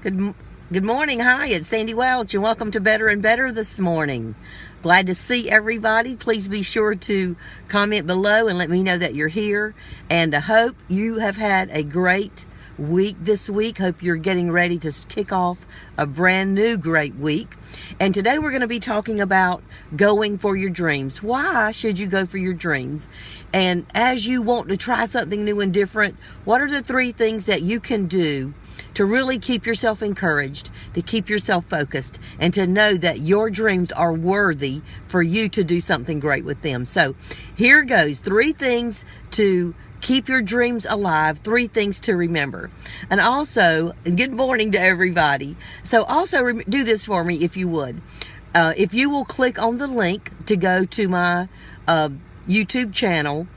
Good morning. Hi, it's Sandy Welch, and welcome to Better and Better this morning. Glad to see everybody. Please be sure to comment below and let me know that you're here. And I hope you have had a great week this week. Hope you're getting ready to kick off a brand new great week. And today we're going to be talking about going for your dreams. Why should you go for your dreams? And as you want to try something new and different, what are the 3 things that you can do to really keep yourself encouraged, to keep yourself focused, and to know that your dreams are worthy for you to do something great with them? So here goes. 3 things to keep your dreams alive, 3 things to remember. And also, good morning to everybody. So also do this for me if you would. If you will click on the link to go to my YouTube channel,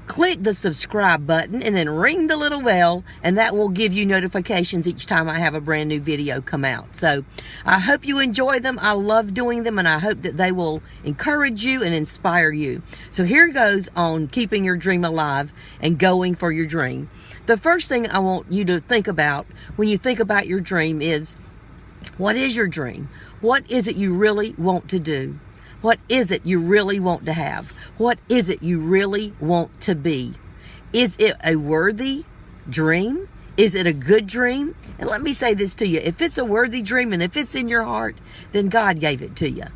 click the subscribe button and then ring the little bell, and that will give you notifications each time I have a brand new video come out. So I hope you enjoy them. I love doing them, and I hope that they will encourage you and inspire you. So here goes on keeping your dream alive and going for your dream. The first thing I want you to think about when you think about your dream is, what is your dream? What is it you really want to do? What is it you really want to have? What is it you really want to be? Is it a worthy dream? Is it a good dream? And let me say this to you. If it's a worthy dream and if it's in your heart, then God gave it to you.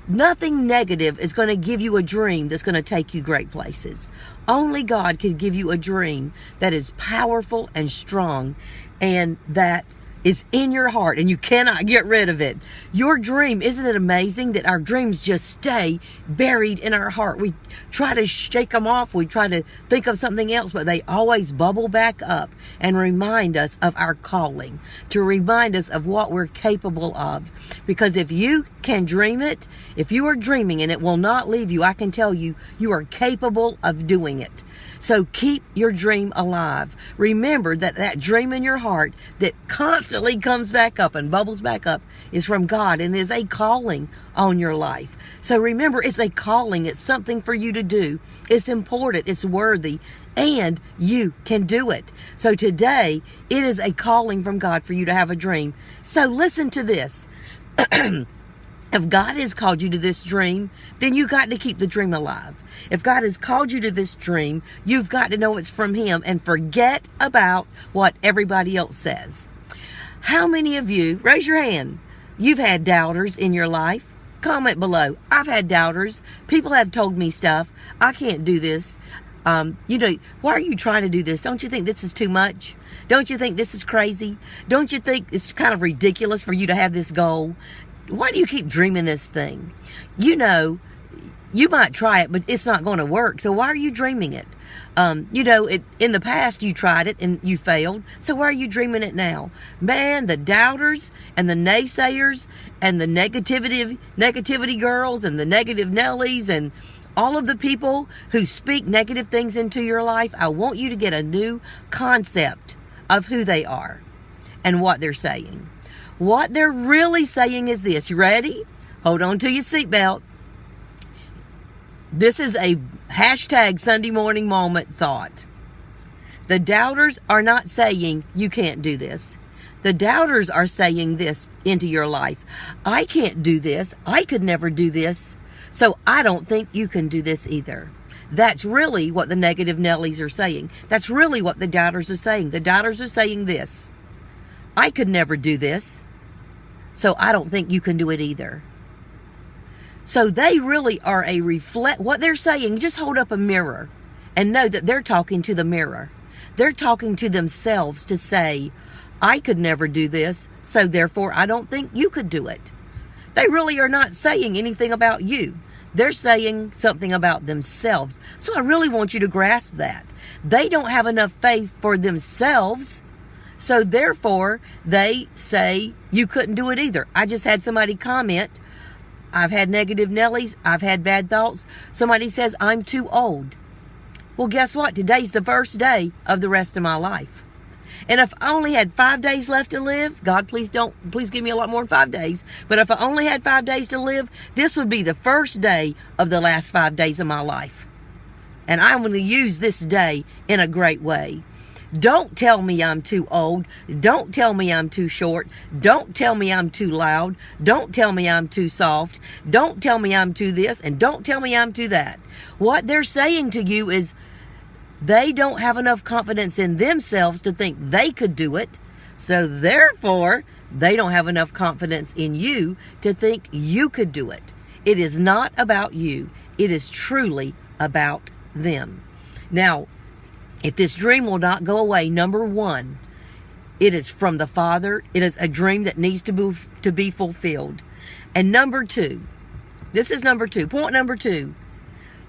Nothing negative is going to give you a dream that's going to take you great places. Only God can give you a dream that is powerful and strong and that is in your heart, and you cannot get rid of it. Your dream, isn't it amazing that our dreams just stay buried in our heart? We try to shake them off. We try to think of something else, but they always bubble back up and remind us of our calling, to remind us of what we're capable of. Because if you can dream it, if you are dreaming and it will not leave you, I can tell you, you are capable of doing it. So keep your dream alive. Remember that that dream in your heart that constantly comes back up and bubbles back up is from God and is a calling on your life. So remember, it's a calling. It's something for you to do. It's important. It's worthy. And you can do it. So today, it is a calling from God for you to have a dream. So listen to this. If God has called you to this dream, then you got to keep the dream alive. If God has called you to this dream, you've got to know it's from Him and forget about what everybody else says. How many of you, raise your hand, you've had doubters in your life? Comment below. I've had doubters. People have told me stuff. I can't do this. Why are you trying to do this? Don't you think this is too much? Don't you think this is crazy? Don't you think it's kind of ridiculous for you to have this goal? Why do you keep dreaming this thing? You might try it, but it's not going to work. So why are you dreaming it? In the past you tried it and you failed. So why are you dreaming it now? Man, the doubters and the naysayers and the negativity girls and the negative Nellies and all of the people who speak negative things into your life, I want you to get a new concept of who they are and what they're saying. What they're really saying is this. You ready? Hold on to your seatbelt. This is a hashtag Sunday morning moment thought. The doubters are not saying you can't do this. The doubters are saying this into your life. I can't do this. I could never do this. So I don't think you can do this either. That's really what the negative Nellies are saying. That's really what the doubters are saying. The doubters are saying this. I could never do this. So I don't think you can do it either. So they really are what they're saying. Just hold up a mirror and know that they're talking to the mirror. They're talking to themselves to say, I could never do this, so therefore I don't think you could do it. They really are not saying anything about you. They're saying something about themselves. So I really want you to grasp that. They don't have enough faith for themselves. So therefore, they say you couldn't do it either. I just had somebody comment, I've had negative Nellies, I've had bad thoughts. Somebody says I'm too old. Well, guess what? Today's the first day of the rest of my life. And if I only had 5 days left to live, God, please give me a lot more than 5 days. But if I only had 5 days to live, this would be the first day of the last 5 days of my life. And I'm going to use this day in a great way. Don't tell me I'm too old. Don't tell me I'm too short. Don't tell me I'm too loud. Don't tell me I'm too soft. Don't tell me I'm too this, and don't tell me I'm too that. What they're saying to you is they don't have enough confidence in themselves to think they could do it. So therefore, they don't have enough confidence in you to think you could do it. It is not about you. It is truly about them. Now, if this dream will not go away, number one, it is from the Father. It is a dream that needs to be fulfilled. And number two, this is number two. Point number two,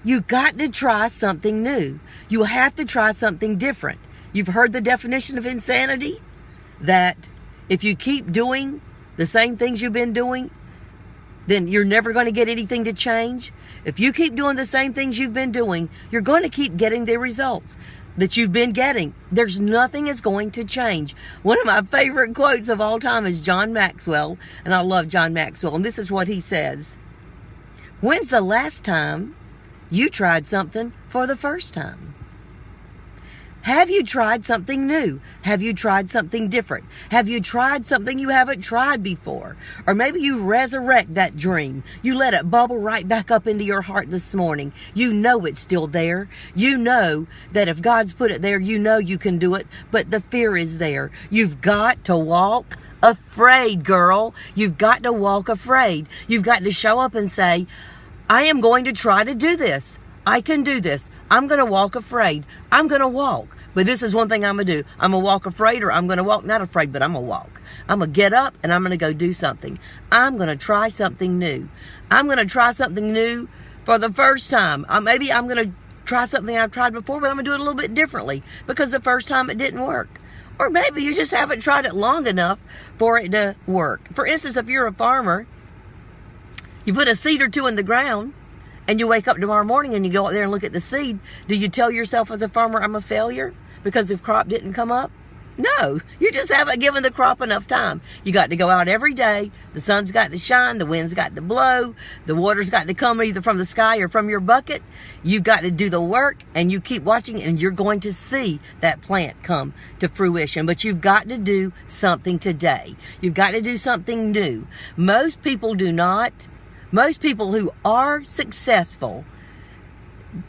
you got to try something new. You have to try something different. You've heard the definition of insanity? That if you keep doing the same things you've been doing, then you're never going to get anything to change. If you keep doing the same things you've been doing, you're going to keep getting the results that you've been getting. There's nothing is going to change. One of my favorite quotes of all time is John Maxwell, and I love John Maxwell, and this is what he says. When's the last time you tried something for the first time? Have you tried something new? Have you tried something different? Have you tried something you haven't tried before? Or maybe you resurrect that dream. You let it bubble right back up into your heart this morning. You know it's still there. You know that if God's put it there, you know you can do it, but the fear is there. You've got to walk afraid, girl. You've got to walk afraid. You've got to show up and say, I am going to try to do this. I can do this. I'm going to walk afraid. I'm going to walk. But this is one thing I'm going to do. I'm going to walk afraid, or I'm going to walk not afraid, but I'm going to walk. I'm going to get up and I'm going to go do something. I'm going to try something new. I'm going to try something new for the first time. Maybe I'm going to try something I've tried before, but I'm going to do it a little bit differently because the first time it didn't work. Or maybe you just haven't tried it long enough for it to work. For instance, if you're a farmer, you put a seed or two in the ground, and you wake up tomorrow morning and you go out there and look at the seed. Do you tell yourself as a farmer, I'm a failure because the crop didn't come up? No, you just haven't given the crop enough time. You got to go out every day. The sun's got to shine. The wind's got to blow. The water's got to come either from the sky or from your bucket. You've got to do the work, and you keep watching, and you're going to see that plant come to fruition. But you've got to do something today. You've got to do something new. Most people do not. Most people who are successful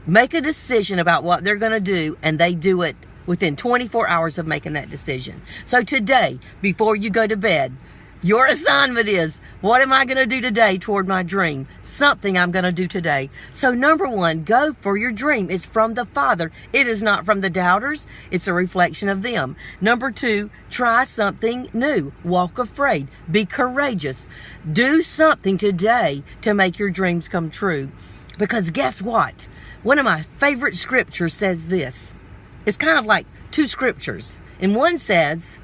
make a decision about what they're going to do, and they do it within 24 hours of making that decision. So today, before you go to bed, your assignment is, what am I going to do today toward my dream? Something I'm going to do today. So number one, go for your dream. It's from the Father. It is not from the doubters. It's a reflection of them. Number two, try something new. Walk afraid. Be courageous. Do something today to make your dreams come true. Because guess what? One of my favorite scriptures says this. It's kind of like two scriptures. And one says,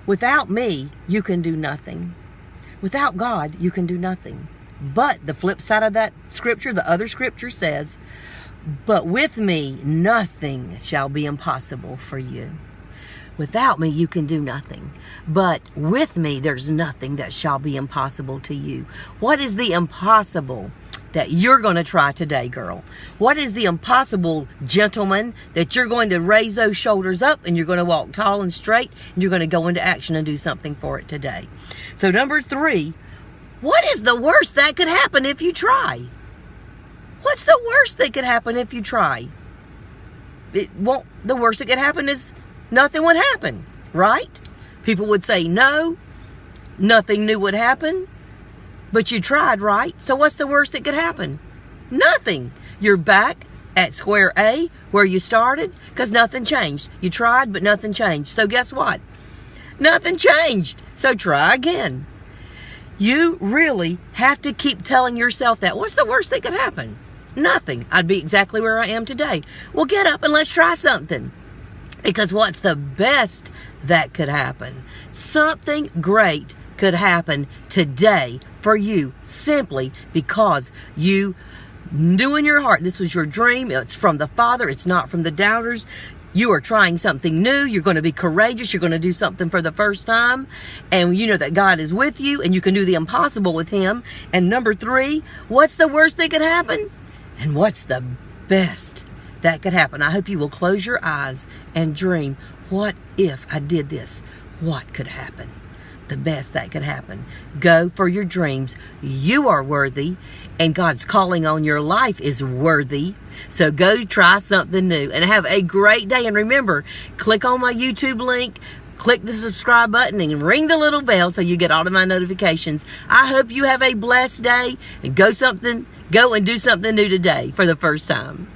without me, you can do nothing. Without God, you can do nothing. But the flip side of that scripture, the other scripture says, but with me, nothing shall be impossible for you. Without me, you can do nothing. But with me, there's nothing that shall be impossible to you. What is the impossible that you're going to try today, girl? What is the impossible, gentleman, that you're going to raise those shoulders up and you're going to walk tall and straight and you're going to go into action and do something for it today? So number three, what is the worst that could happen if you try? What's the worst that could happen if you try? The worst that could happen is nothing would happen, right? People would say no, nothing new would happen. But you tried, right? So what's the worst that could happen? Nothing. You're back at square A where you started because nothing changed. You tried, but nothing changed. So guess what? Nothing changed. So try again. You really have to keep telling yourself that. What's the worst that could happen? Nothing. I'd be exactly where I am today. Well, get up and let's try something. Because what's the best that could happen? Something great could happen today for you, simply because you knew in your heart this was your dream. It's from the Father. It's not from the doubters. You are trying something new. You're going to be courageous. You're going to do something for the first time. And you know that God is with you and you can do the impossible with Him. And number three, what's the worst that could happen? And what's the best that could happen. I hope you will close your eyes and dream, what if I did this? What could happen? The best that could happen. Go for your dreams. You are worthy, and God's calling on your life is worthy. So go try something new and have a great day. And remember, click on my YouTube link, click the subscribe button, and ring the little bell so you get all of my notifications. I hope you have a blessed day, and go and do something new today for the first time.